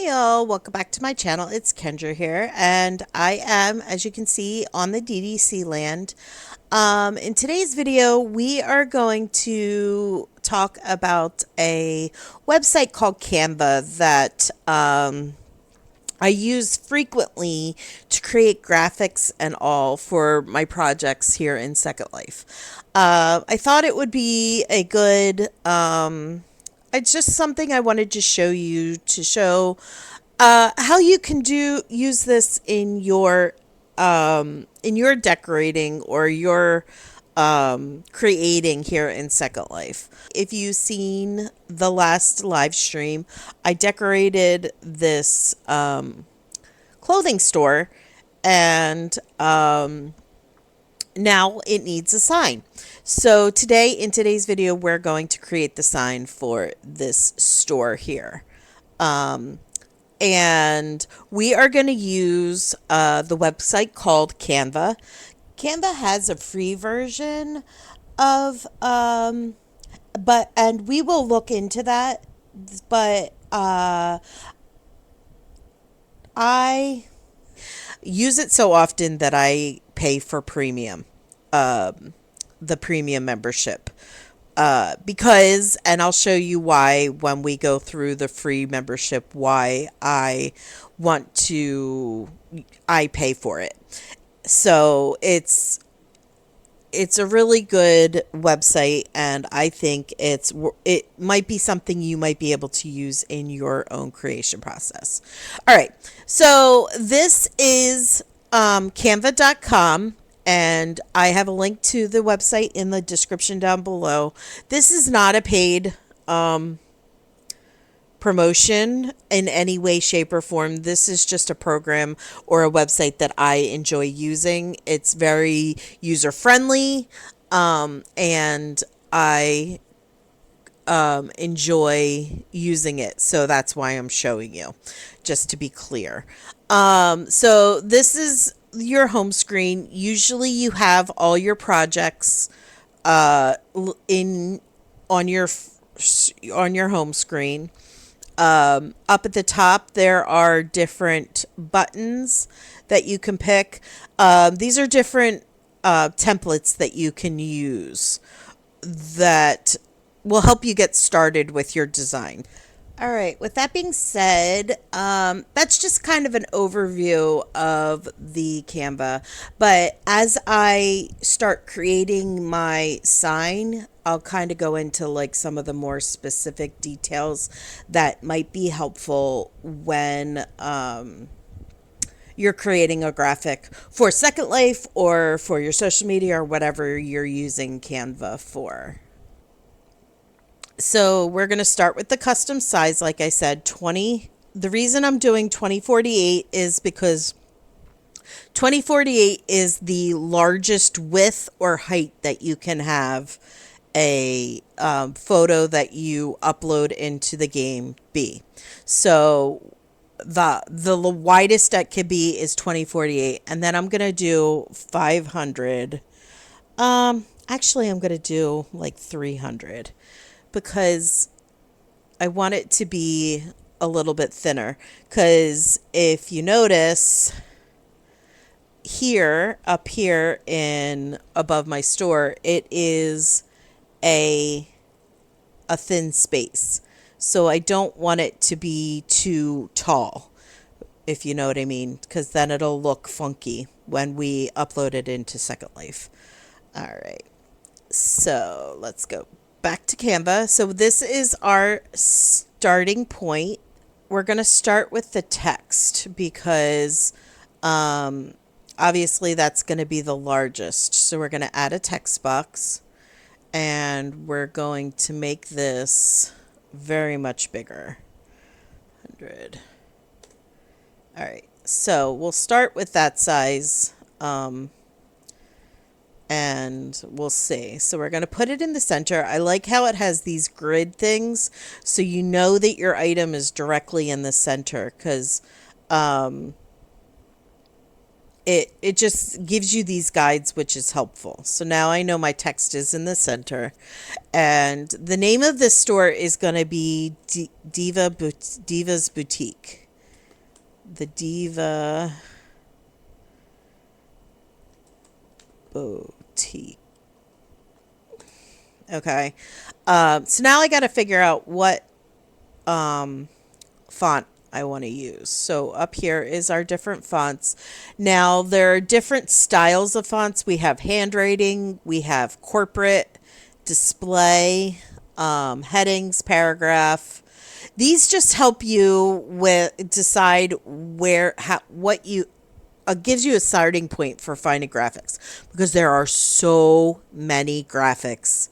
Hi all, welcome back to my channel. It's Kendra here, and I am, as you can see, on the DDC land. In today's video, we are going to talk about a website called Canva that I use frequently to create graphics and all for my projects here in Second Life. I thought it would be a good it's just something I wanted to show you to show how you can use this in your decorating or your creating here in Second Life. If you've seen the last live stream, I decorated this clothing store, and now it needs a sign. So today, in today's video, we're going to create the sign for this store here. And we are going to use the website called Canva. Canva has a free version of, and we will look into that, but I use it so often that I pay for premium, the premium membership. Because, and I'll show you why when we go through the free membership, why I pay for it. So it's a really good website, and I think it might be something you might be able to use in your own creation process. All right, so this is canva.com, and I have a link to the website in the description down below. This is not a paid promotion in any way, shape, or form. This is just a program or a website that I enjoy using. It's very user friendly, and I enjoy using it. So that's why I'm showing you, just to be clear. So this is your home screen. Usually you have all your projects in on your home screen. Up at the top, there are different buttons that you can pick. These are different templates that you can use that will help you get started with your design. All right, with that being said, that's just kind of an overview of the Canva. But as I start creating my sign, I'll kind of go into like some of the more specific details that might be helpful when you're creating a graphic for Second Life or for your social media or whatever you're using Canva for. So we're going to start with the custom size. Like I said, 20. The reason I'm doing 2048 is because 2048 is the largest width or height that you can have a photo that you upload into the game be. So the widest that could be is 2048, and then I'm going to do 500. Actually, I'm going to do like 300. Because I want it to be a little bit thinner. Because if you notice here, up here in above my store, it is a thin space. So I don't want it to be too tall, if you know what I mean, because then it'll look funky when we upload it into Second Life. All right. So let's go back to Canva. So this is our starting point. We're going to start with the text because obviously that's going to be the largest. So we're going to add a text box, and we're going to make this very much bigger. 100. All right. So we'll start with that size. And we'll see. So we're going to put it in the center. I like how it has these grid things, so you know that your item is directly in the center, because it just gives you these guides, which is helpful. So now I know my text is in the center, and the name of this store is going to be Diva's Boutique. the Diva Boutique. Okay. So now I got to figure out what font I want to use. So up here is our different fonts. Now there are different styles of fonts. We have handwriting, we have corporate, display, headings, paragraph. These just help you with decide what you gives you a starting point for finding graphics because there are so many graphics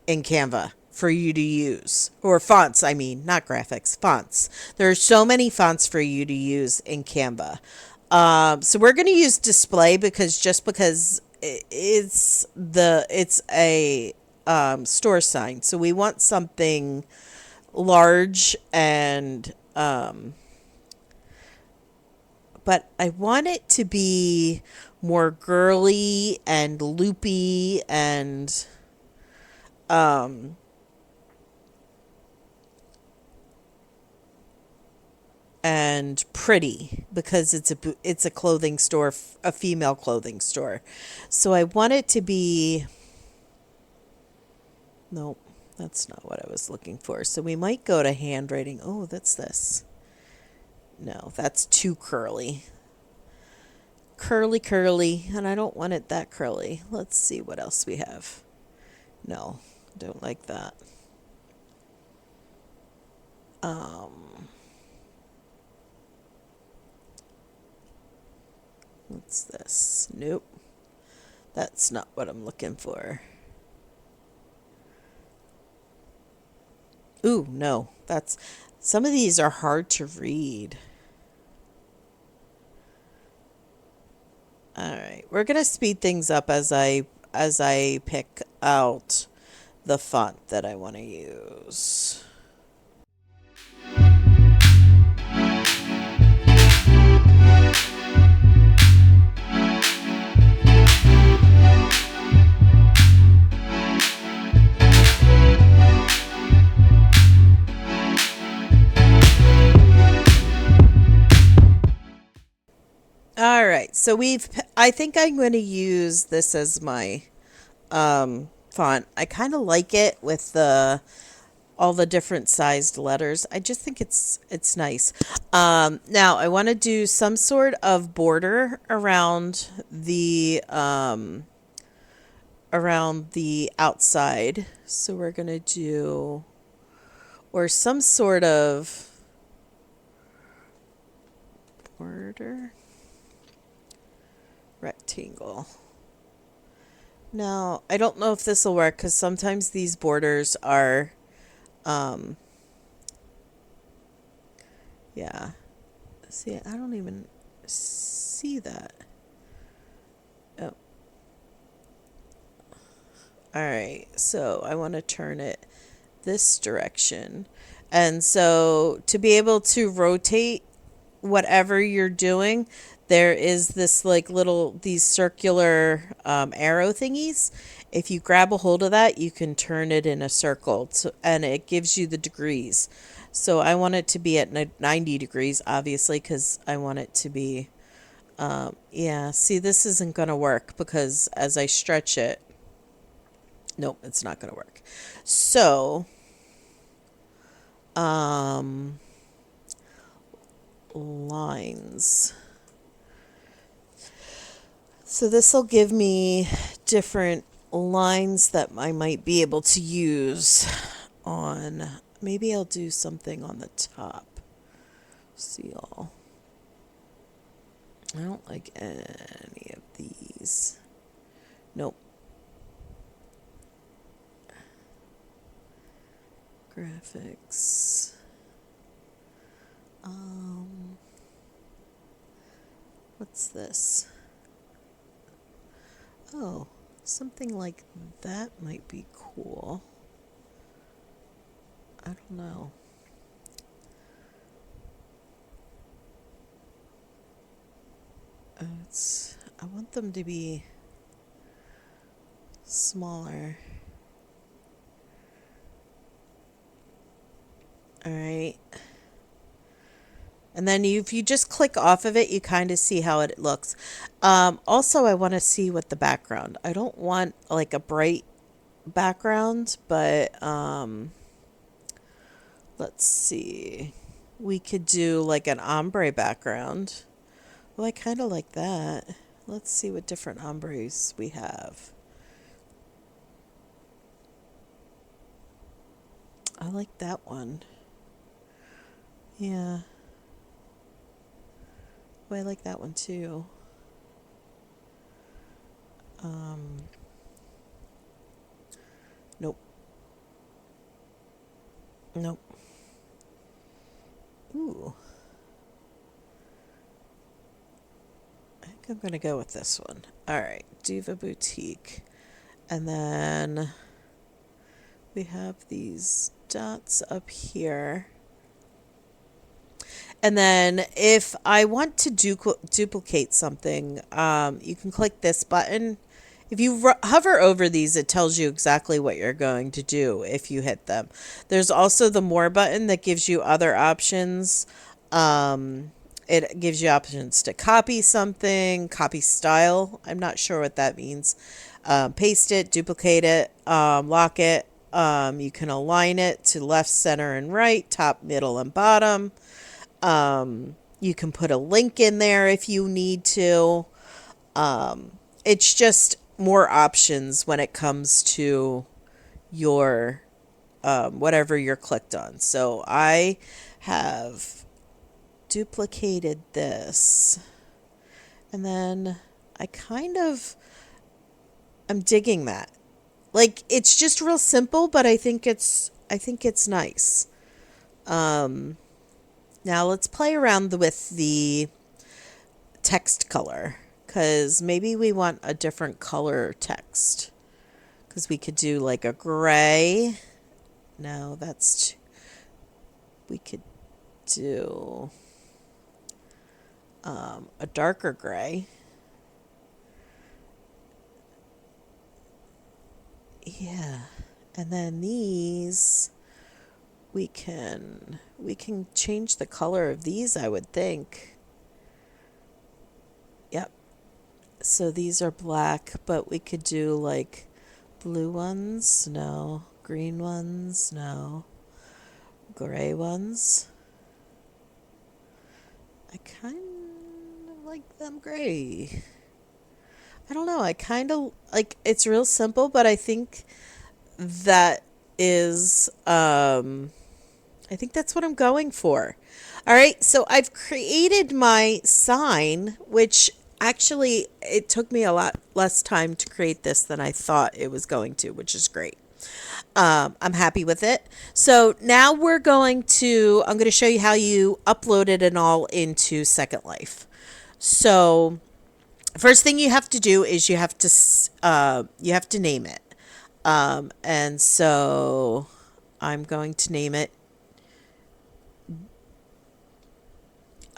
in Canva for you to use, or fonts, I mean, not graphics, fonts. There are so many fonts for you to use in Canva. So we're going to use display because it's a store sign, so we want something large and but I want it to be more girly and loopy and pretty because it's a clothing store, a female clothing store. So I want it to be nope, that's not what I was looking for. So we might go to handwriting. Oh, that's this. No, that's too curly. Curly, curly, and I don't want it that curly. Let's see what else we have. No, don't like that. What's this? Nope. That's not what I'm looking for. Ooh, no. That's some of these are hard to read. All right. We're going to speed things up as I pick out the font that I want to use. All right. So I think I'm going to use this as my font. I kind of like it with the all the different sized letters. I just think it's nice. Now I want to do some sort of border around the outside. So we're gonna do or some sort of border rectangle. Now I don't know if this will work because sometimes these borders are yeah. See, I don't even see that. Oh, all right. So I want to turn it this direction. And so to be able to rotate whatever you're doing, there is this like these circular arrow thingies. If you grab a hold of that, you can turn it in a circle and it gives you the degrees. So I want it to be at 90 degrees, obviously, because I want it to be, yeah, see, this isn't going to work because as I stretch it, nope, it's not going to work. So, lines. So this will give me different lines that I might be able to use on, maybe I'll do something on the top. See all. I don't like any of these. Nope. Graphics. What's this? Oh, something like that might be cool. I don't know. I want them to be smaller. All right. And then if you just click off of it, you kind of see how it looks. Also, I want to see what the background. I don't want like a bright background, but let's see. We could do like an ombre background. Well, I kind of like that. Let's see what different ombres we have. I like that one. Yeah. Oh, I like that one too. Um, nope. Nope. Ooh. I think I'm going to go with this one. All right. Diva Boutique. And then we have these dots up here. And then if I want to duplicate something, you can click this button. If you hover over these, it tells you exactly what you're going to do if you hit them. There's also the more button that gives you other options. It gives you options to copy something, copy style. I'm not sure what that means. Paste it, duplicate it, lock it. You can align it to left, center, and right, top, middle, and bottom. You can put a link in there if you need to. It's just more options when it comes to your whatever you're clicked on. So I have duplicated this, and then I'm digging that. Like it's just real simple, but I think it's nice. Um, Now let's play around with the text color because maybe we want a different color text because we could do like a gray. No, we could do a darker gray. Yeah. And then these we can change the color of these, I would think. Yep. So these are black, but we could do like blue ones, no. Green ones, no. Gray ones. I kind of like them gray. I don't know. I kind of like it's real simple, but that is I think that's what I'm going for. All right, so I've created my sign, which actually it took me a lot less time to create this than I thought it was going to, which is great. I'm happy with it. So now I'm going to show you how you upload it and all into Second Life. So first thing you have to do is you have to name it. And so I'm going to name it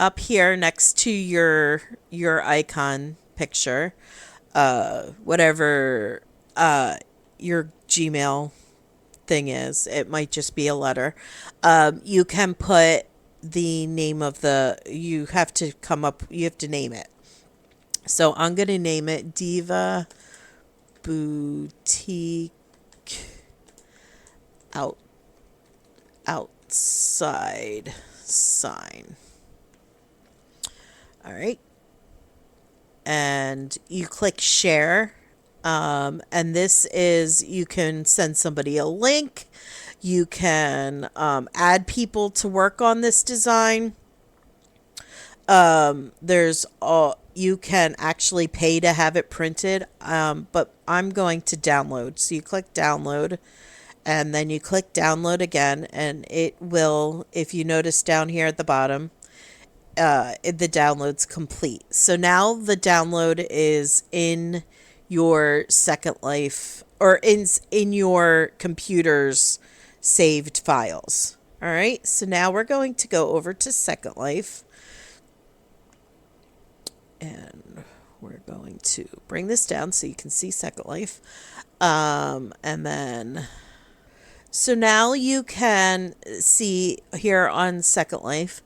up here next to your icon picture, whatever your Gmail thing is. It might just be a letter. You can put the name of you have to name it. So I'm going to name it Diva Boutique out outside sign. All right. And you click share. And this is, you can send somebody a link. You can add people to work on this design. You can actually pay to have it printed, but I'm going to download. So you click download, and then you click download again, and it will, if you notice down here at the bottom, the download's complete. So now the download is in your Second Life or in your computer's saved files. All right. So now we're going to go over to Second Life, and we're going to bring this down so you can see Second Life. And then so now you can see here on Second Life,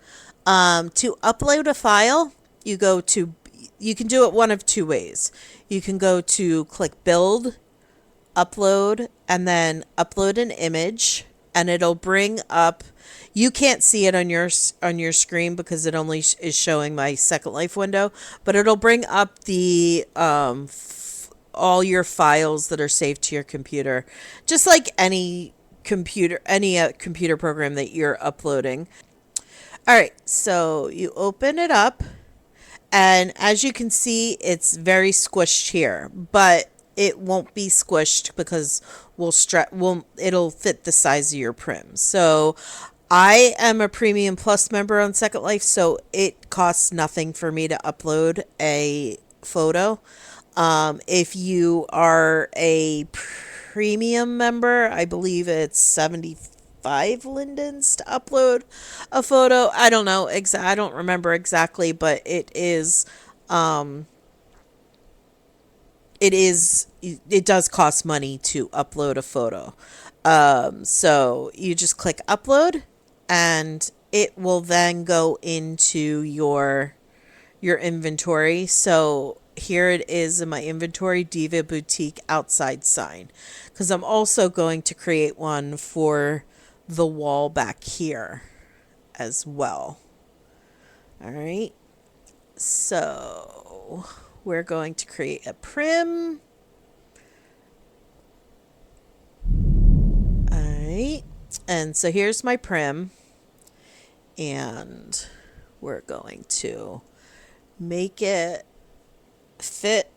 To upload a file, you can do it one of two ways. You can go to click build, upload, and then upload an image, and it'll bring up, you can't see it on your screen because it only is showing my Second Life window, but it'll bring up the all your files that are saved to your computer, just like any computer program that you're uploading. All right, so you open it up, and as you can see, it's very squished here, but it won't be squished because it'll fit the size of your prim. So I am a Premium Plus member on Second Life, so it costs nothing for me to upload a photo. If you are a premium member, I believe it's 75 lindens to upload a photo. I don't know. I don't remember exactly, but it does cost money to upload a photo. So you just click upload, and it will then go into your inventory. So here it is in my inventory, Diva Boutique outside sign, because I'm also going to create one for the wall back here as well. All right. So we're going to create a prim. All right. And so here's my prim, and we're going to make it fit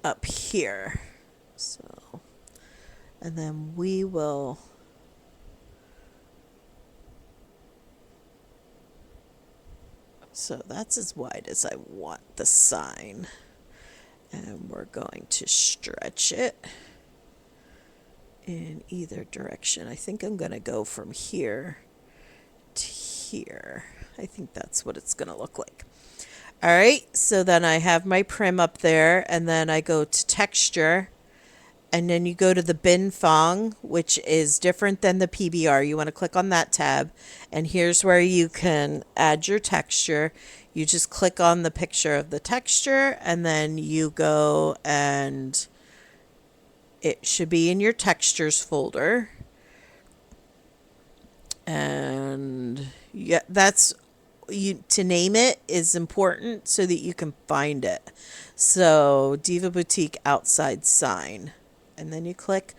up here. So, and then we will so that's as wide as I want the sign, and we're going to stretch it in either direction. I think I'm going to go from here to here. I think that's what it's going to look like. All right, so then I have my prim up there, and then I go to texture, and then you go to the bin fong, which is different than the PBR. You want to click on that tab, and here's where you can add your texture. You just click on the picture of the texture, and then you go, and it should be in your textures folder. And yeah, to name it is important so that you can find it. So Diva Boutique outside sign, and then you click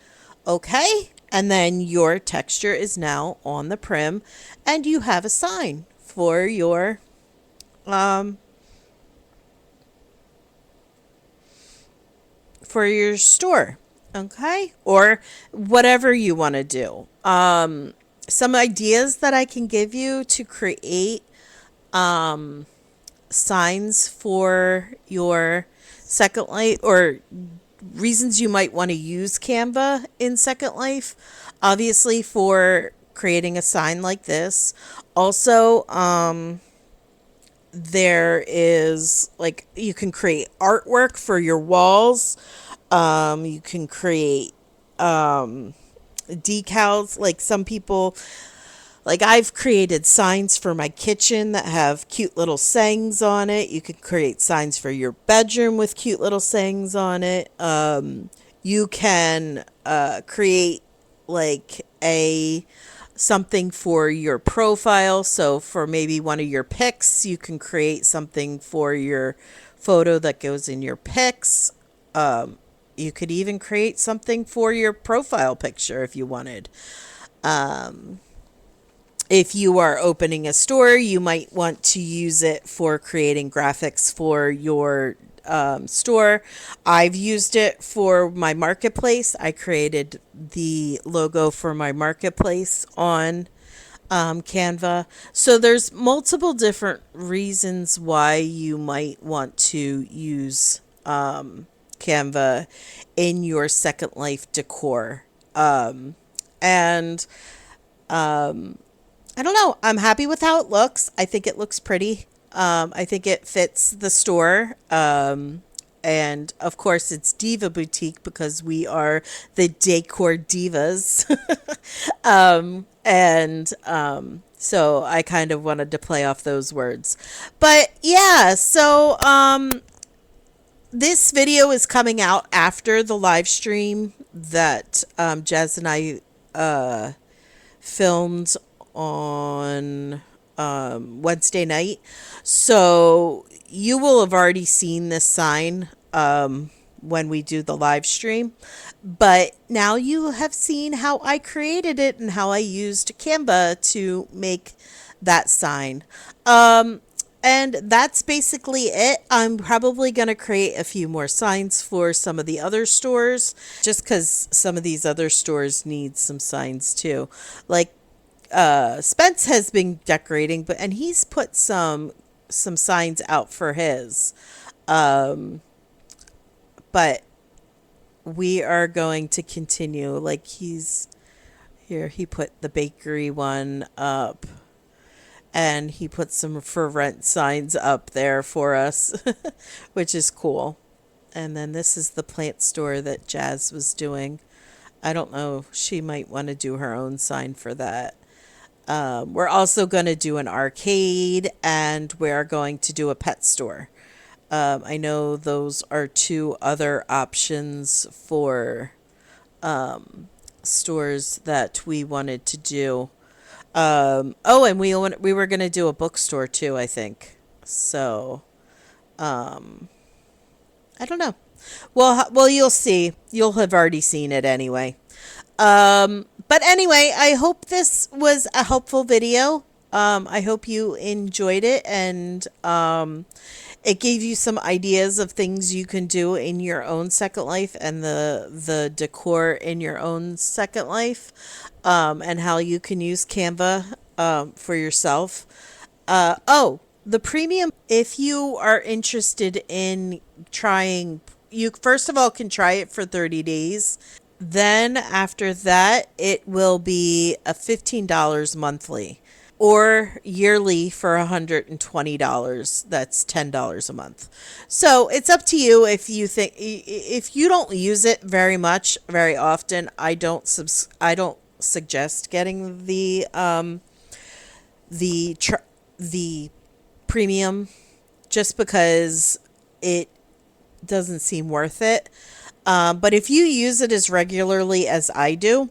OK, and then your texture is now on the prim, and you have a sign for your store. Okay, or whatever you want to do. Some ideas that I can give you to create signs for your Second Life, or reasons you might want to use Canva in Second Life, obviously for creating a sign like this. Also, there is, like, you can create artwork for your walls. You can create decals. Like, some people, like, I've created signs for my kitchen that have cute little sayings on it. You could create signs for your bedroom with cute little sayings on it. You can create like something for your profile. So for maybe one of your pics, you can create something for your photo that goes in your pics. You could even create something for your profile picture if you wanted. If you are opening a store, you might want to use it for creating graphics for your store. I've used it for my marketplace. I created the logo for my marketplace on Canva. So there's multiple different reasons why you might want to use Canva in your Second Life decor. And I don't know. I'm happy with how it looks. I think it looks pretty. I think it fits the store. And of course, it's Diva Boutique because we are the decor divas. So I kind of wanted to play off those words. But yeah, so this video is coming out after the live stream that Jazz and I filmed on Wednesday night. So you will have already seen this sign when we do the live stream. But now you have seen how I created it and how I used Canva to make that sign. And that's basically it. I'm probably going to create a few more signs for some of the other stores just because some of these other stores need some signs too. Like Spence has been decorating, and he's put some signs out for his. But we are going to continue. Like he's here, he put the bakery one up, and he put some for rent signs up there for us, which is cool. And then this is the plant store that Jazz was doing. I don't know. She might want to do her own sign for that. We're also going to do an arcade, and we're going to do a pet store. I know those are two other options for stores that we wanted to do. Oh, and we were going to do a bookstore too, I think. So, I don't know. Well, you'll see. You'll have already seen it anyway. But anyway, I hope this was a helpful video. I hope you enjoyed it, and it gave you some ideas of things you can do in your own Second Life and the decor in your own Second Life, and how you can use Canva for yourself. The premium, if you are interested in trying, you first of all can try it for 30 days. Then after that, it will be a $15 monthly or yearly for $120. That's $10 a month. So it's up to you if you think, if you don't use it very much, very often, I don't suggest getting the premium just because it doesn't seem worth it. But if you use it as regularly as I do,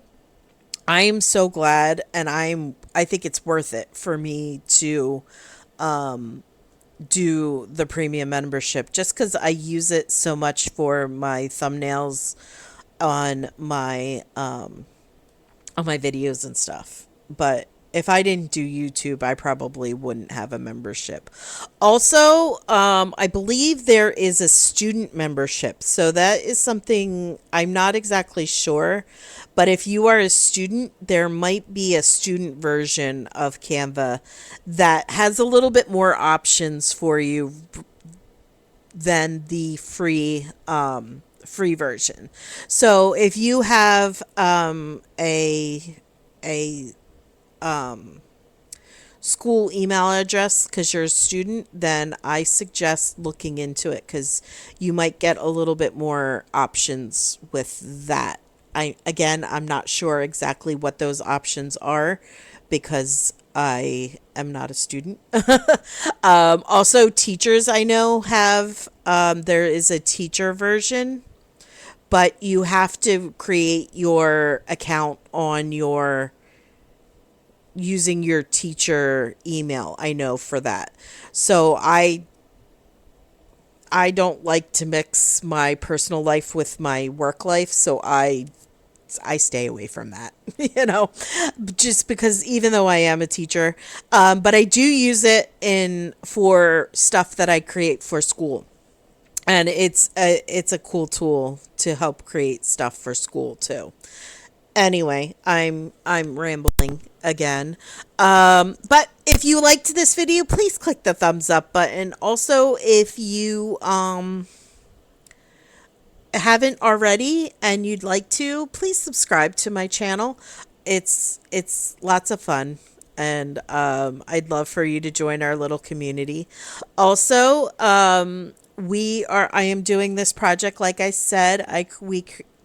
I am so glad, and I think it's worth it for me to do the premium membership just because I use it so much for my thumbnails on my videos and stuff. But if I didn't do YouTube, I probably wouldn't have a membership. Also, I believe there is a student membership. So that is something I'm not exactly sure. But if you are a student, there might be a student version of Canva that has a little bit more options for you than the free version. So if you have a school email address because you're a student, then I suggest looking into it because you might get a little bit more options with that. I'm not sure exactly what those options are because I am not a student. Also, teachers I know have, there is a teacher version, but you have to create your account on your using your teacher email. I know for that. So I don't like to mix my personal life with my work life, so I stay away from that, just because even though I am a teacher, but I do use it for stuff that I create for school. And it's a cool tool to help create stuff for school too. Anyway, I'm rambling again. But if you liked this video, please click the thumbs up button. Also, if you haven't already and you'd like to, please subscribe to my channel. It's lots of fun, and I'd love for you to join our little community. Also, I am doing this project, like I said.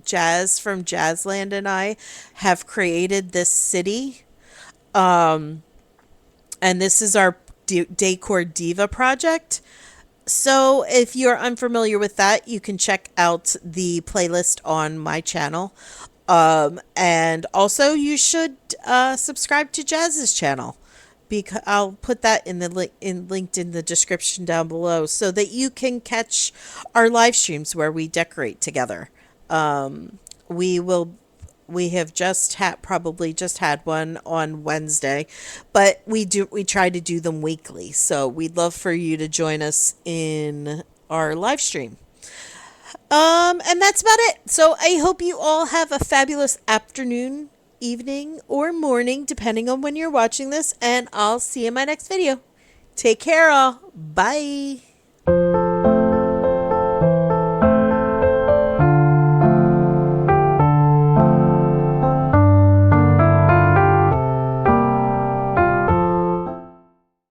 Jazz from Jazzland and I have created this city. and this is our Decor Diva project. So, if you're unfamiliar with that, you can check out the playlist on my channel. And also, you should subscribe to Jazz's channel, because I'll put that in the linked in the description down below, so that you can catch our live streams where we decorate together. We will we have just had probably just had one on Wednesday, but we try to do them weekly. So we'd love for you to join us in our live stream. And that's about it. So I hope you all have a fabulous afternoon, evening, or morning, depending on when you're watching this, and I'll see you in my next video. Take care, all. Bye.